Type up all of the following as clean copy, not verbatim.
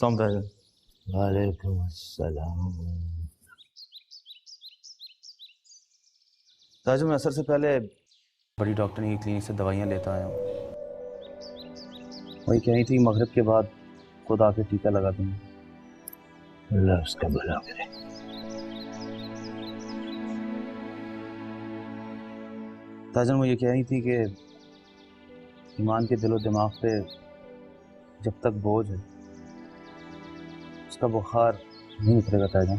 समझा है। वालेकुम अस्सलाम। ताजु मैं असर से पहले बड़ी डॉक्टर की क्लिनिक से दवाइयाँ लेता आया हूँ। वही कही थी मगरिब के बाद खुद आके टीका लगा दूंगा। अल्लाह उसका भला करे। ताजन वो ये कह रही थी कि ईमान के दिलो दिमाग पे जब तक बोझ है उसका बुखार नहीं उतरेगा। ताजन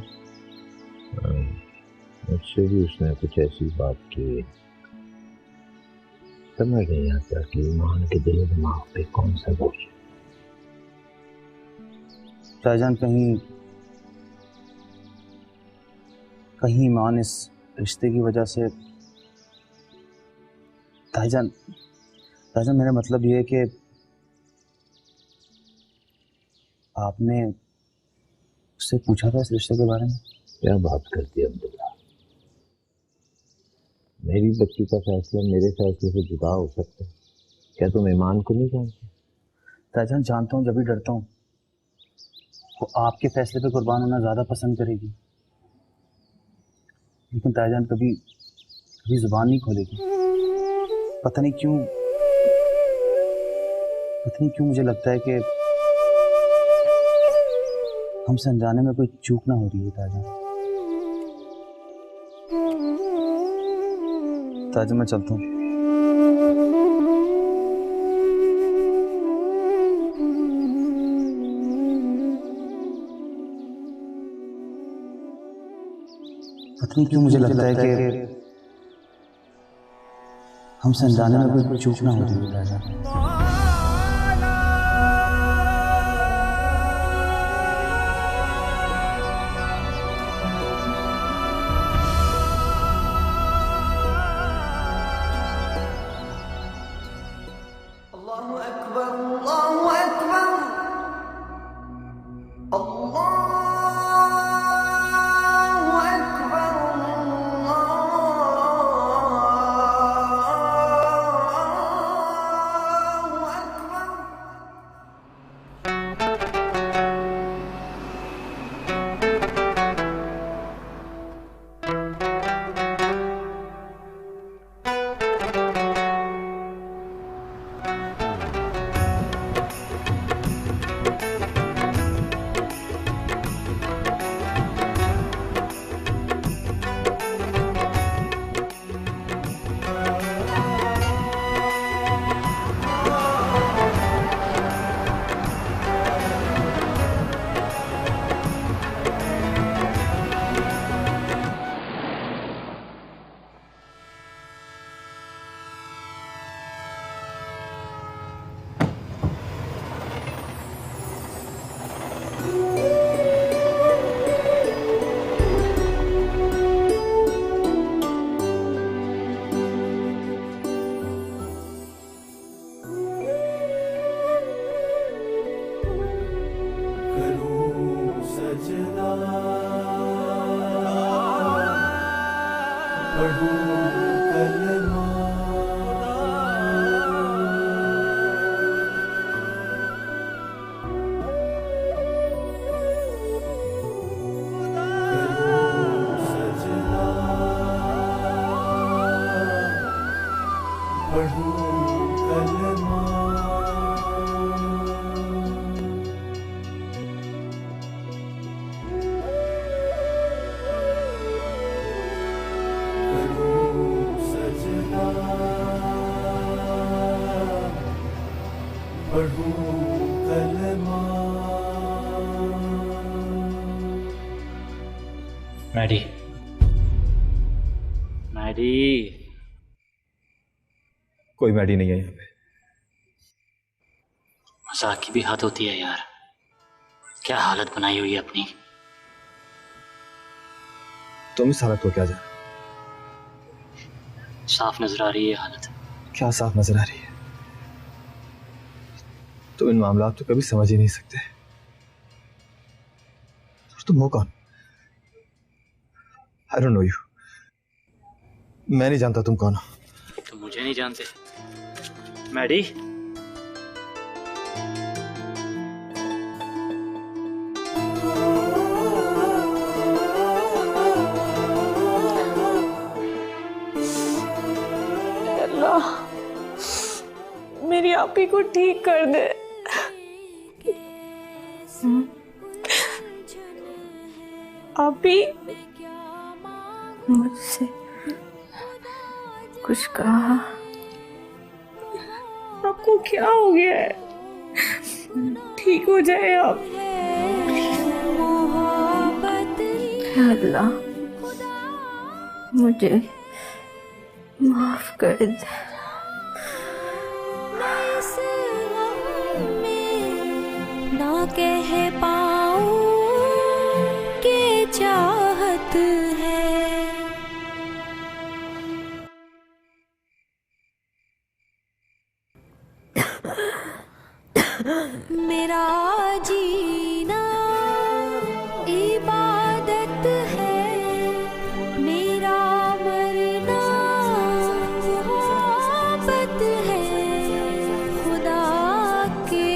मुझसे भी उसने कुछ ऐसी बात की। समझ नहीं आता कि ईमान के दिलो दिमाग पे कौन सा बोझ है। ताजन कहीं कहीं ईमान इस रिश्ते की वजह से ताजन मेरा मतलब ये है कि आपने उससे पूछा था इस रिश्ते के बारे में? क्या बात करती है अब्दुल्ला? मेरी बच्ची का फैसला मेरे फैसले से जुदा हो सकता है? क्या तुम ईमान को नहीं जानते? ताजन जानता हूँ, जब भी डरता हूँ वो आपके फैसले पे कुर्बान होना ज्यादा पसंद करेगी, लेकिन ताजन कभी कभी जुबान नहीं खोलेगी। पता नहीं क्यों मुझे लगता है कि हमसे अनजाने में कोई चूक ना हो रही है। ताजन मैं चलता हूँ। पता नहीं क्यों मुझे लगता है कि हमसे अनजाने में कोई चूक ना हो रही है। ताजन मैडी, मैडी, कोई मैडी नहीं है यहाँ पे। मजाक की भी हद होती है यार। क्या हालत बनाई हुई है अपनी। तुम इस हालत को क्या जान? साफ नजर आ रही है हालत। क्या साफ नजर आ रही है? तुम इन मामलात तो कभी समझ ही नहीं सकते। और तुम हो कौन? I don't know you. मैं नहीं जानता तुम कौन हो। तुम मुझे नहीं जानते? मैडी, मेरी आपी को ठीक कर दे। आपी मुझसे कुछ कहा? आपको क्या हो गया है? ठीक हो जाए आप। अल्लाह मुझे माफ कर दे। ना कह पाऊं कि चाहत है। मेरा जीना इबादत है, मेरा मरना मोहब्बत है। खुदा के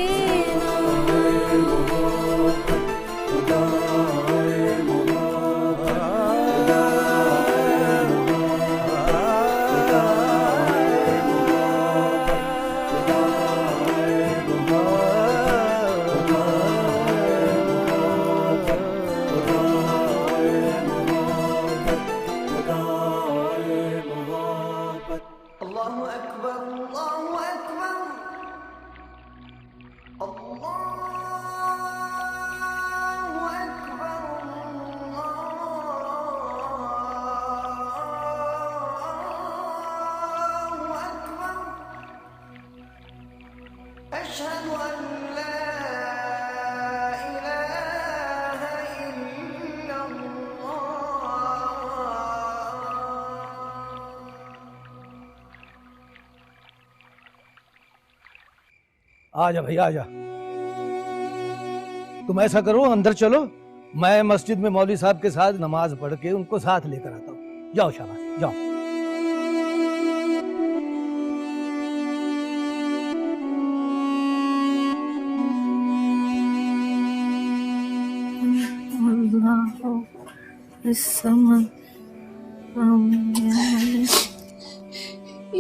आजा भैया आजा। तुम ऐसा करो, अंदर चलो, मैं मस्जिद में मौलवी साहब के साथ नमाज पढ़ के उनको साथ लेकर आता हूँ। जाओ शाबाश, जाओ।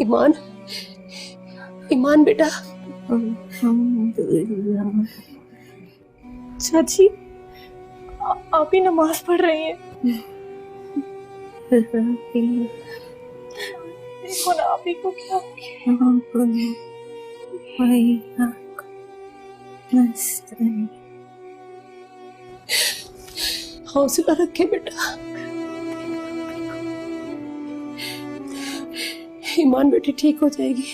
ईमान, ईमान बेटा। चाची आप ही नमाज पढ़ रही हैं। देखो ना आप ही को क्या हो गया। हौसला रखे बेटा। ईमान बेटी ठीक हो जाएगी।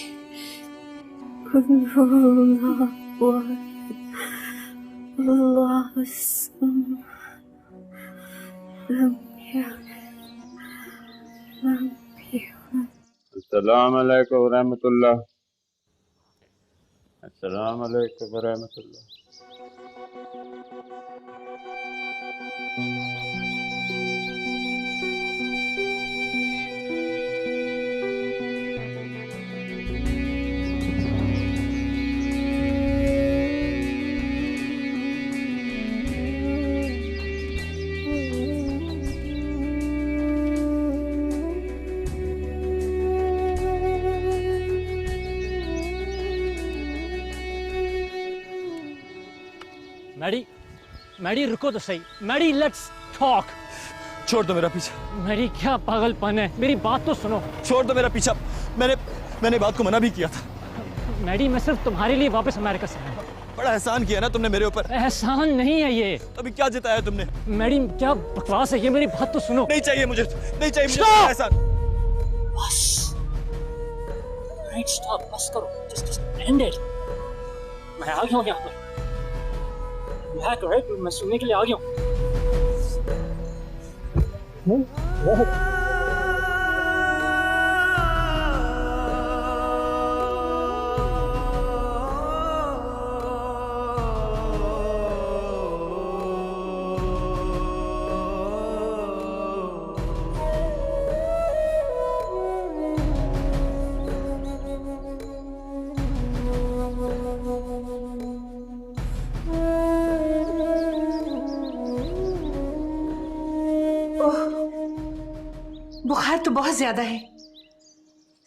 अस्सलाम अलैकुम व रहमतुल्लाह। अस्सलाम अलैकुम व रहमतुल्लाह। मैडी, मैडी रुको तो सही। Maddy let's talk. छोड़ दो मेरा पीछा। मैडी क्या पागलपन है, मेरी बात तो सुनो। छोड़ दो मेरा पीछा। मैंने बात को मना भी किया था। मैडी मैं सिर्फ तुम्हारे लिए वापस अमेरिका से आया। बड़ा एहसान किया ना तुमने मेरे ऊपर। एहसान नहीं है ये। अभी क्या जिताया तुमने? मैडी क्या बकवास है ये, मेरी बात तो सुनो। नहीं चाहिए मुझे, नहीं चाहिए मुझे एहसान। बस राइट, स्टॉप, बस करो, जस्ट एंड इट। मैं आ गया हूँ यहाँ पर। मैं सुनने के लिए आ गया हूँ। बुखार तो बहुत ज्यादा है।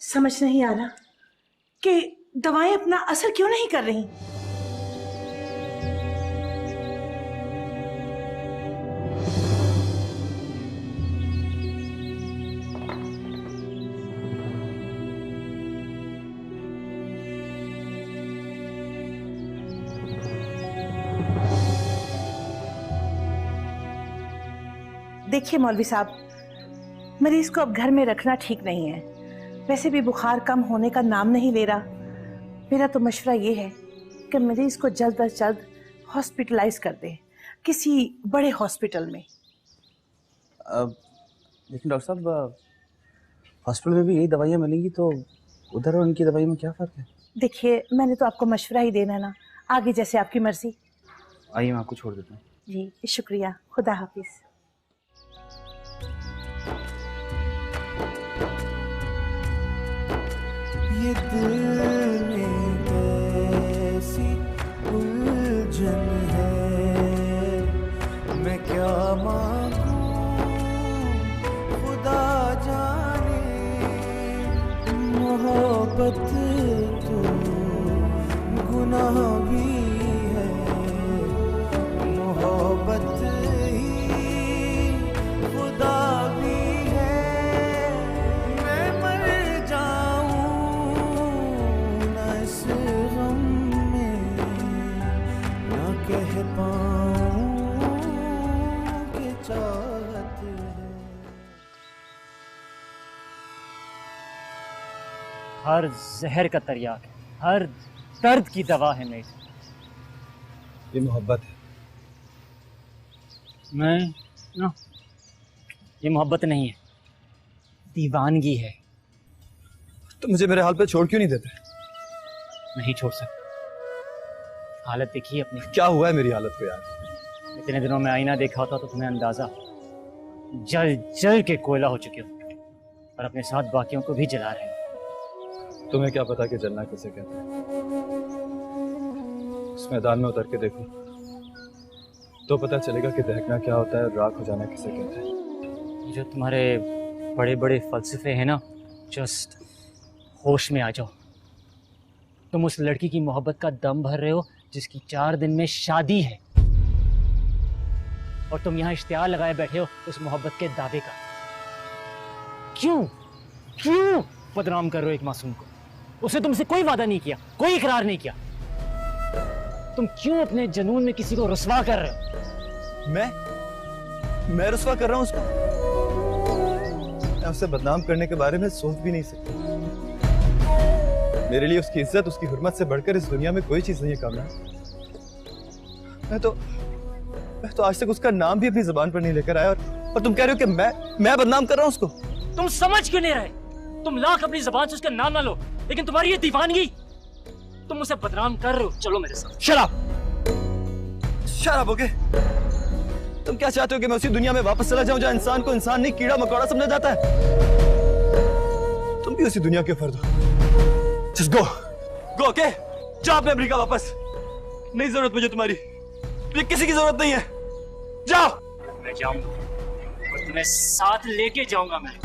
समझ नहीं आ रहा कि दवाएं अपना असर क्यों नहीं कर रही? देखिए मौलवी साहब, मरीज को अब घर में रखना ठीक नहीं है। वैसे भी बुखार कम होने का नाम नहीं ले रहा। मेरा तो मशवरा ये है कि मरीज को जल्द अज जल्द हॉस्पिटलाइज कर दें किसी बड़े हॉस्पिटल में। लेकिन डॉक्टर साहब, हॉस्पिटल में भी यही दवाइयाँ मिलेंगी तो उधर और उनकी दवाई में क्या फ़र्क है? देखिए, मैंने तो आपको मशवरा ही देना है ना, आगे जैसे आपकी मर्जी। आइए मैं आपको छोड़ देता हूँ। जी शुक्रिया, खुदा हाफिज। ये दिल में कैसी उलझन है, मैं क्या मांगूं खुदा जाने। मोहब्बत तो गुनाह भी है, मोहब्बत ही खुदा भी है। मैं मर जाऊं ना इस गम में, ना कह पाऊं कि चाहत है। हर जहर का तरियाक है, हर दर्द की दवा है मेरी। ये मोहब्बत है। मैं ना, ये मोहब्बत नहीं है, दीवानगी है। तो मुझे मेरे हाल पे छोड़ क्यों नहीं देते? नहीं छोड़ सकता। हालत देखिए अपनी। क्या हुआ है मेरी हालत को यार? इतने दिनों में आईना देखा होता तो तुम्हें अंदाजा, जल जल के कोयला हो चुके हो और अपने साथ बाकियों को भी जला रहे हो। तुम्हें क्या पता कि जलना किसे कहते हैं? इस मैदान में उतर के देखो तो पता चलेगा कि दहकना क्या होता है, राख हो जाना किसे कहते हैं। जो तुम्हारे बड़े बड़े फलसफे हैं ना, जस्ट होश में आ जाओ। तुम उस लड़की की मोहब्बत का दम भर रहे हो जिसकी 4 दिन में शादी है, और तुम यहाँ इश्तिहार लगाए बैठे हो उस मोहब्बत के दावे का। क्यों क्यों बदनाम कर रहे हो एक मासूम को? उसने तुमसे कोई वादा नहीं किया, कोई इकरार नहीं किया। तुम क्यों अपने जुनून में किसी को रुस्वा कर रहे हो? मैं रुस्वा कर रहा हूं उसको? मैं उसे बदनाम करने के बारे में सोच भी नहीं सकता। मेरे लिए उसकी इज्जत, उसकी हुर्मत से बढ़कर इस दुनिया में कोई चीज नहीं है कामना। मैं तो आज तक उसका नाम भी अपनी जुबान पर नहीं लेकर आया, और तुम कह रहे हो कि मैं बदनाम कर रहा हूं उसको? तुम समझ क्यों नहीं रहे? तुम लाख अपनी जुबान से उसका नाम ना लो, लेकिन तुम्हारी ये दीवानगी, तुम उसे बदनाम कर रहे हो। चलो मेरे साथ। शराब ओके? तुम क्या चाहते हो कि मैं उसी दुनिया में वापस चला जाऊं जहां इंसान को इंसान नहीं कीड़ा मकोड़ा समझा जाता है? तुम भी उसी दुनिया के फर्द हो। Just go, okay? जाओ अपने अमेरिका वापस। नहीं जरूरत मुझे तुम्हारी, मुझे किसी की जरूरत नहीं है। जाओ। मैं जाऊंगा और तुम्हें साथ लेके जाऊंगा मैं।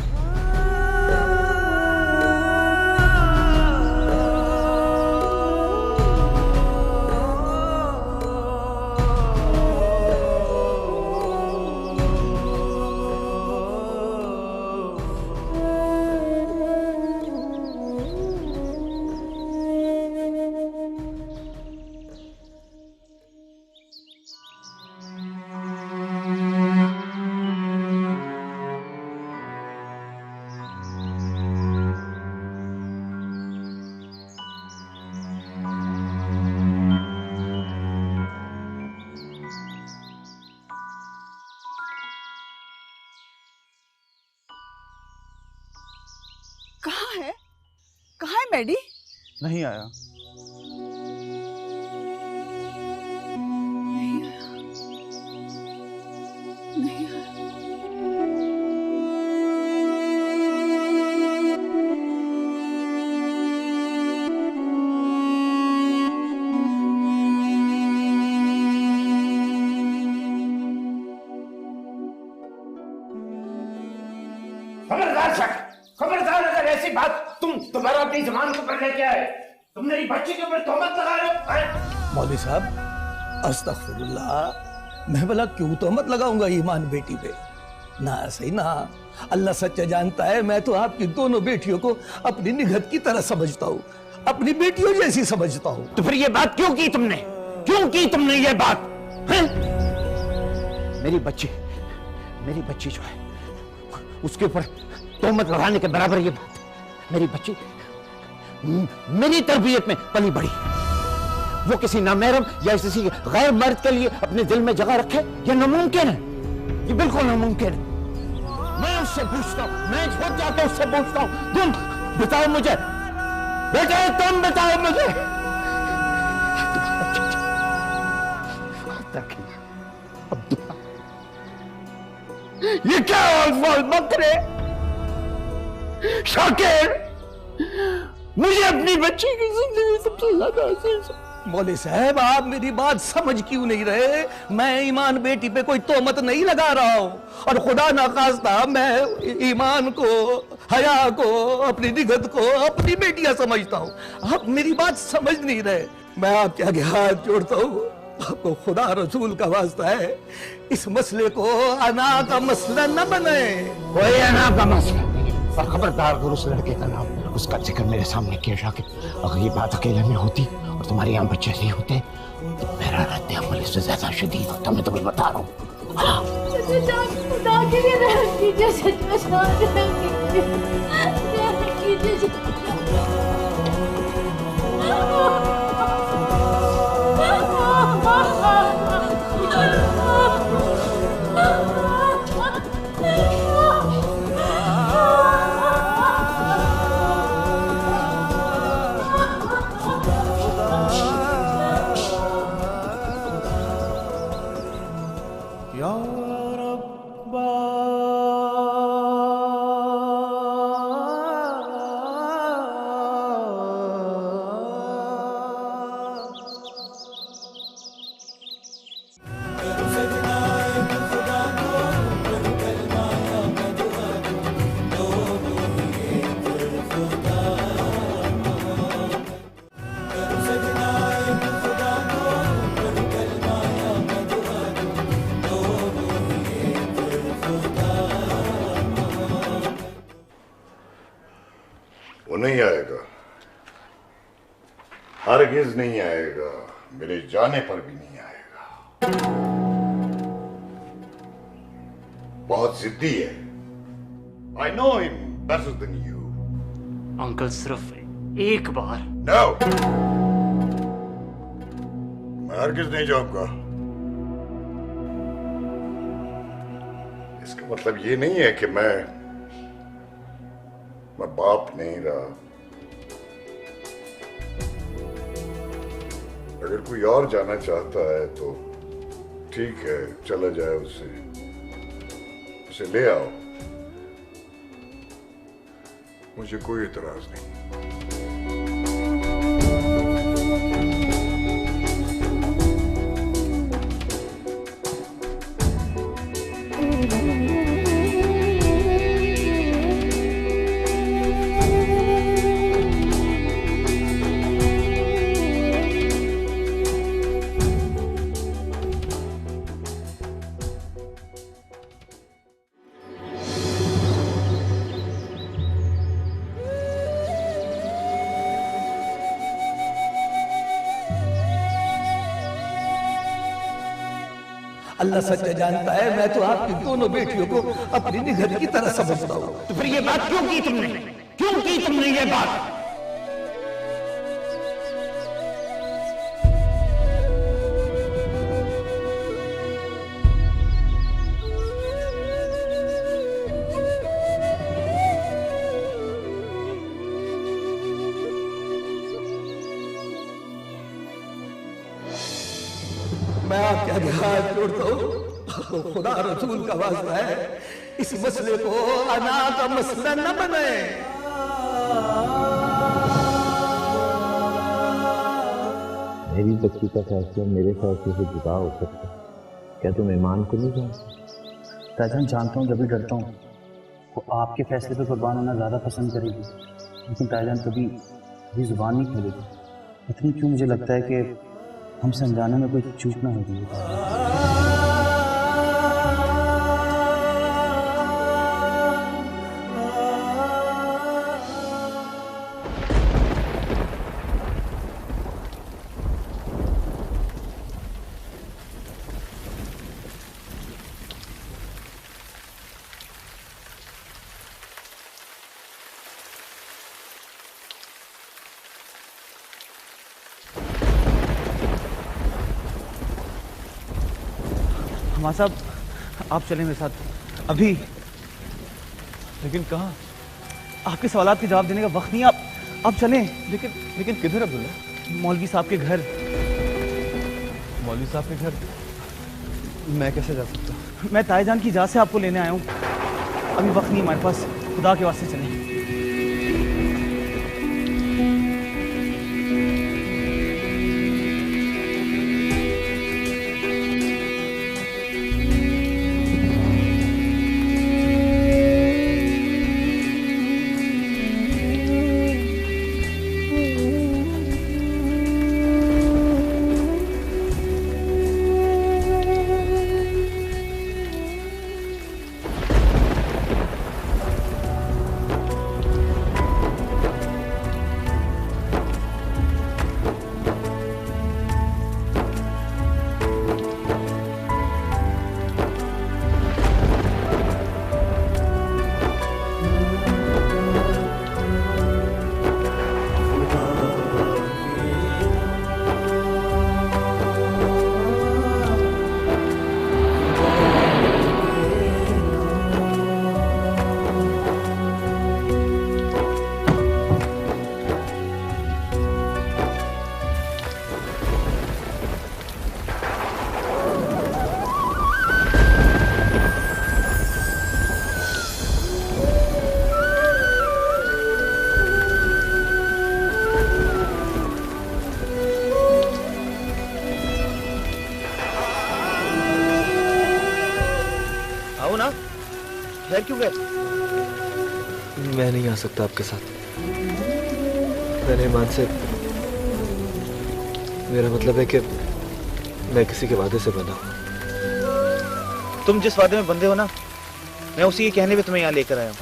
कहाँ है मैडी? नहीं आया। खबरदार शक, खबरदार अगर ऐसी बात तुम दोबारा अपनी जुबान को पर लेके आए तुम मेरी बच्ची के ऊपर तोहमत लगा रहे हो। मौलवी साहब अस्तगफिरुल्लाह, मैं भला क्यों तोहमत लगाऊंगा ईमान बेटी पे? ना सही ना, अल्लाह सच्चा जानता है, मैं तो आपकी दोनों बेटियों को अपनी निगहत की तरह समझता हूँ, अपनी बेटियों जैसी समझता हूँ। तो फिर ये बात क्यों की तुमने? क्यों की तुमने ये बात? हैं? मेरी बच्ची जो है उसके ऊपर तोहमत लगाने के बराबर ये बात। मेरी बच्ची मेरी तरबियत में पली बड़ी, वो किसी नामहरम या किसी गैर मर्द के लिए अपने दिल में जगह रखे, ये नामुमकिन है, ये बिल्कुल नामुमकिन है। मैं उससे पूछता हूँ, मैं खुद जाकर उससे पूछता हूँ, तुम बताओ मुझे, बेटा तुम बताओ मुझे। ये क्या अल्फाज बकरे? शाकिर, मुझे अपनी बच्ची की जिंदगी सबसे ज्यादा अजीज है। मौलवी साहब आप मेरी बात समझ क्यों नहीं रहे? मैं ईमान बेटी पे कोई तोहमत नहीं लगा रहा हूँ, और खुदा ना खास्ता मैं ईमान को, हया को, अपनी निगहत को अपनी बेटियां समझता हूँ। आप मेरी बात समझ नहीं रहे। मैं आपके आगे हाथ जोड़ता हूँ, आपको खुदा रसूल का वास्ता है, इस मसले को अना का मसला न बने। कोई अना का मसला नहीं, और खबरदार अगर उस लड़के का नाम, उसका जिक्र मेरे सामने किया शाकिर, अगर ये बात अकेले में होती और तुम्हारे यहाँ बच्चे नहीं होते तो मेरा रद्द अमल इससे ज्यादा शदीद होता, मैं तुम्हें बता रहा हूँ। वो नहीं आएगा, हरगिज नहीं आएगा, मेरे जाने पर भी नहीं आएगा। बहुत जिद्दी है। I know him better than you. Uncle सिर्फ एक बार। No. मैं हरगिज नहीं जाऊंगा। इसका मतलब ये नहीं है कि मैं बाप नहीं रहा। अगर कोई और जाना चाहता है तो ठीक है, चला जाए, उसे ले आओ, मुझे कोई इतराज नहीं। अल्लाह सच्चा जानता है, मैं तो आपकी दोनों बेटियों को अपनी निगहत की तरह समझता हूँ। तो फिर ये बात क्यों की तुमने? क्यों की तुमने ये बात? मैं आपके आगे हाथ जोड़ता हूँ, तो खुदा रसूल का वास्ता है, इस मसले को अना का मसला न बने। मेरी बच्ची का फैसला मेरे फैसले से जुदा हो सकता है। क्या तुम ईमान को नहीं जानते? ताजन जानता हूँ, जब भी डरता हूँ वो आपके फैसले पे कुर्बान होना ज़्यादा पसंद करेगी, लेकिन ताजन कभी जुबान नहीं खोलेगी। पता नहीं क्यों मुझे लगता है कि हमसे अनजाने में कोई चूक ना हो गई है। हमारा साहब आप चलें मेरे साथ अभी। लेकिन कहाँ? आपके सवालात के जवाब देने का वक्त नहीं। आप चलें। लेकिन किधर अब्दुल्ला? मौलवी साहब के घर। मौलवी साहब के घर मैं कैसे जा सकता हूँ? मैं ताईजान की इजाज़त से आपको लेने आया हूँ। अभी वक्त नहीं हमारे पास, खुदा के वास्ते चलें। ठहर क्यों गए? मैं नहीं आ सकता आपके साथ। मैंने ईमान से, मेरा मतलब है कि मैं किसी के वादे से बंधा हूं। तुम जिस वादे में बंधे हो ना, मैं उसी के कहने पे तुम्हें यहाँ लेकर आया हूँ।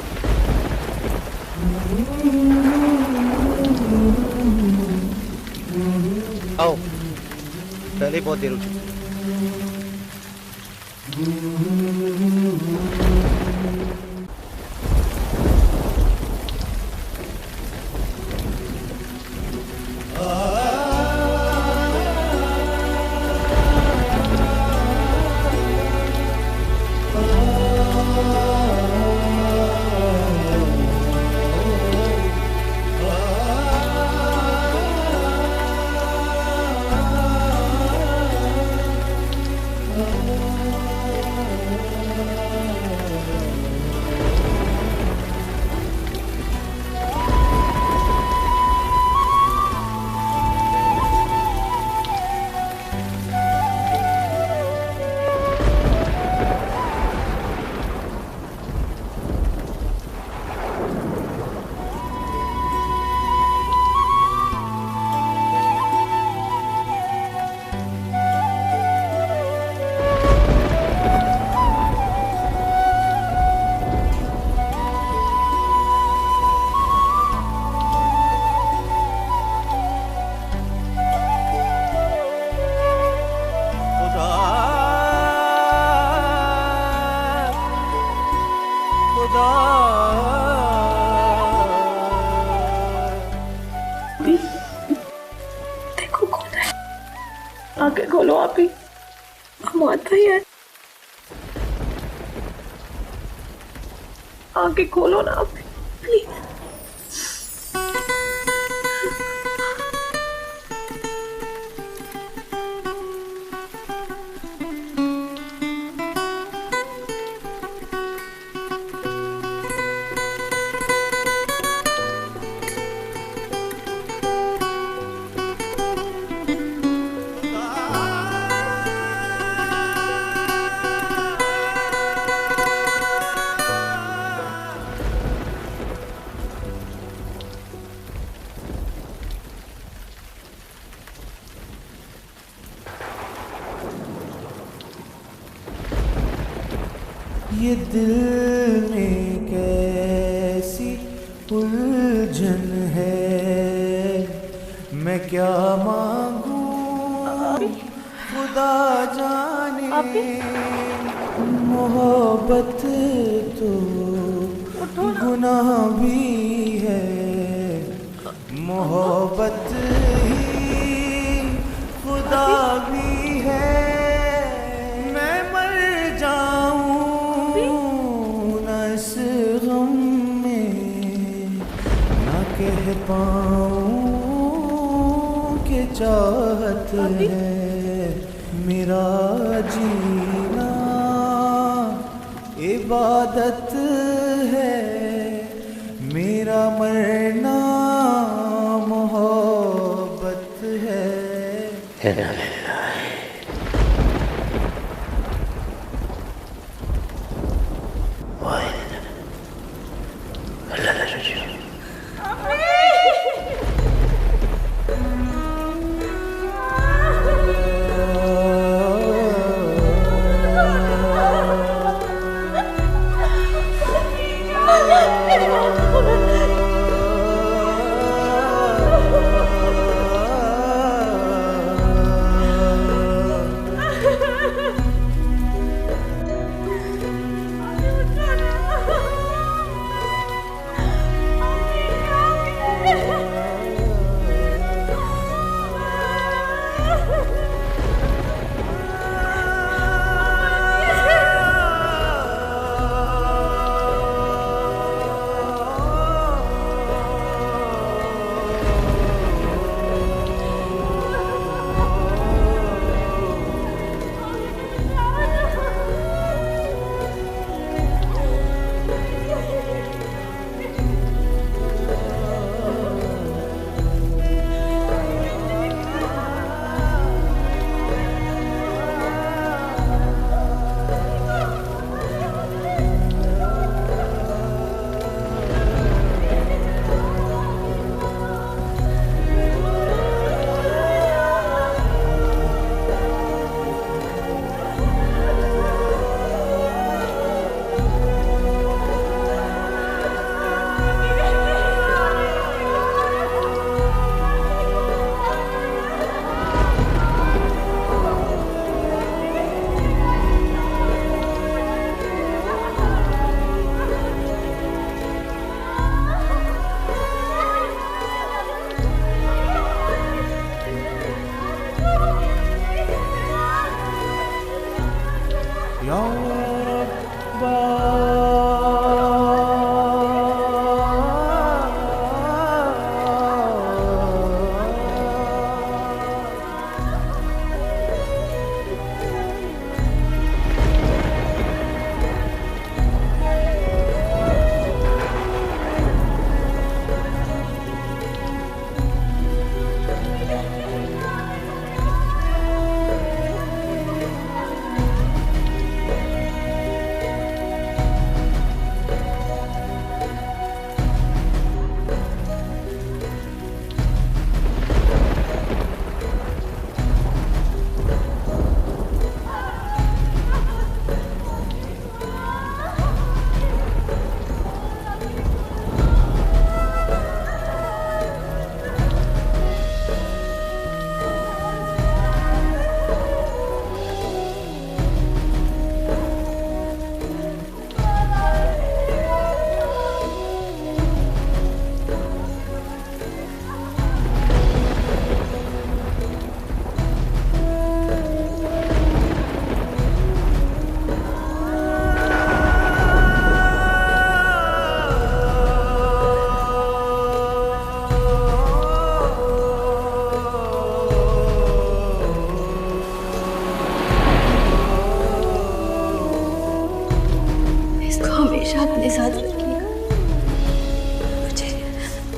आओ, पहले ही बहुत देर हो चुकी। देखो कौन है, आंखें खोलो आप ही, हम आता ही है, आंखें खोलो ना आप प्लीज। ये दिल में कैसी उलझन है, मैं क्या मांगू खुदा जाने। मोहब्बत तो गुनाह भी है, मोहब्बत ही खुदा भी है। मैं मर जाऊं न इस गम में, ना कह पाऊं कि चाहत है। मेरा जीना इबादत है, मेरा मरना मोहब्बत है।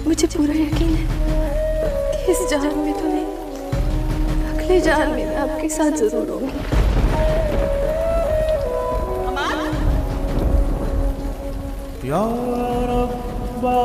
मुझे पूरा यकीन है कि इस जान में तो नहीं, अगले जान में मैं आपके साथ जरूर होंगी। या रब्बा